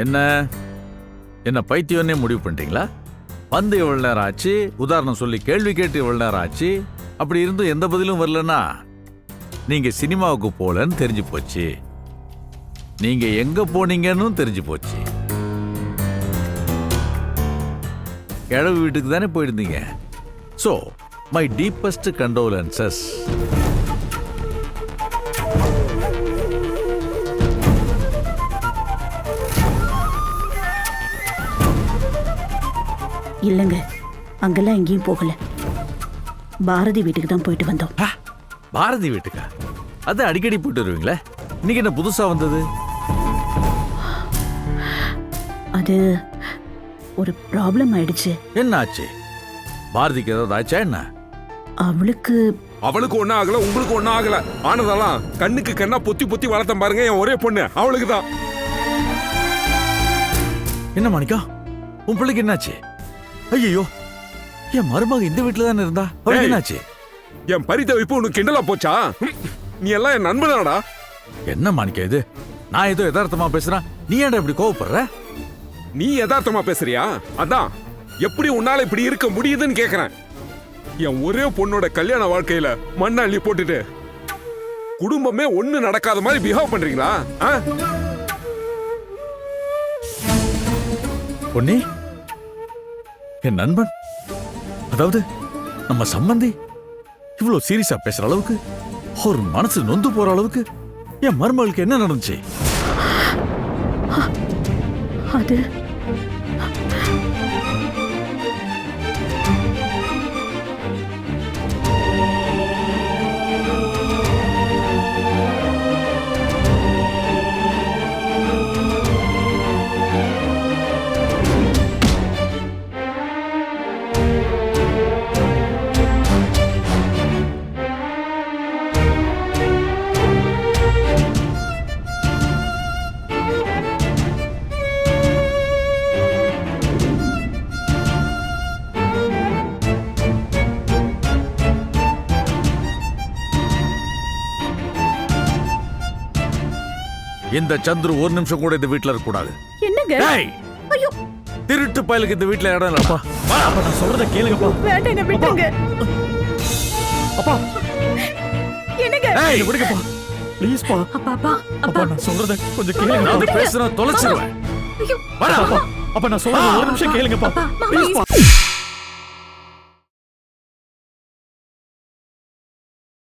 என்ன என்ன பைத்தியம்னே முடிவு பண்ணிட்டீங்களா? வந்து எவ்வளவு நேரம் ஆச்சு, உதாரணம் சொல்லி கேள்வி கேட்டு எவ்வளவு நேரம் ஆச்சு, அப்படி இருந்து எந்த பதிலும் வரலன்னா நீங்க சினிமாவுக்கு போலன்னு தெரிஞ்சு போச்சு. நீங்க எங்க போனீங்கன்னு தெரிஞ்சு போச்சு. கிழவு வீட்டுக்கு தானே போயிருந்தீங்க. So my deepest condolences. இல்லைங்க, அங்கெல்லாம் எங்கேயும் போகல. பாரதி வீட்டுக்கு தான் போயிட்டு வந்தோம். பாரதி வீட்டுக்கா? அது அடிக்கடி போயிட்டு வருவீங்களே, இன்னைக்கு என்ன புதுசா வந்தது? அது ஒரு ப்ராப்ளம் ஆயிடுச்சு. என்ன ஆச்சு? பாரதிக்கு ஏதாவது ஆச்சா என்ன? அவளுக்கு ஒன்னும் ஆகல, உங்களுக்கு ஒன்னும் ஆகல. ஆனதெல்லாம் கண்ணுக்கு கண்ணா பொத்தி பொத்தி வளர்த்தேன் பாருங்க. என் ஒரே பொண்ணு, அவளுக்கு தான். என்ன மாணிக்கா, உன் பிள்ளைக்கு என்னாச்சு? ஐயோ, என் மருமக இந்த வீட்டுல தானே இருந்தா, அவளுக்கு என்னாச்சு? என் பரிதவிப்பு உனக்கு கிண்டலா போச்சா? நீ எல்லாம் என் நண்பனாடா. என்ன மாணிக்கா இது? நான் ஏதோ யதார்த்தமா பேசுறேன், நீ ஏன்டா இப்படி கோவப்படுற? நீ யதார்த்தமா பேசுறியா? அதான் எப்படி உன்னால இப்படி இருக்க முடியுதுன்னு கேக்குறேன். என் ஒரே பொண்ணோட கல்யாண வாழ்க்கையில மண்ணள்ளி போட்டுட்டு குடும்பமே ஒண்ணு நடக்காத மாதிரி பிஹேவ் பண்றீங்களா? பொன்னி, என் நண்பன், அதாவது நம்ம சம்பந்தி இவ்வளவு சீரியஸா பேசுற அளவுக்கு, ஒரு மனசு நொந்து போற அளவுக்கு என் மருமகளுக்கு என்ன நடந்துச்சு? அது இந்த சந்துரு ஒரு நிமிஷம் கூட இந்த வீட்டுல இருக்க கூடாது. என்னங்க? ஐயோ, திருட்டு பயலுக்கு இந்த வீட்டுல இடம் இல்லப்பா. அப்பா நான் சொல்றத கேளுங்கப்பா. வேண்டாம், என்ன விட்டுங்க. அப்பா என்னங்க? ஏய் விடுங்கப்பா, ப்ளீஸ் பா. அப்பா அப்பா நான் சொல்றத கொஞ்சம் கேளுங்க. நான் பேசுறத தொலைச்சிடுவேன். ஐயோ, அப்பா நான் சொல்றத ஒரு நிமிஷம் கேளுங்கப்பா. ப்ளீஸ்.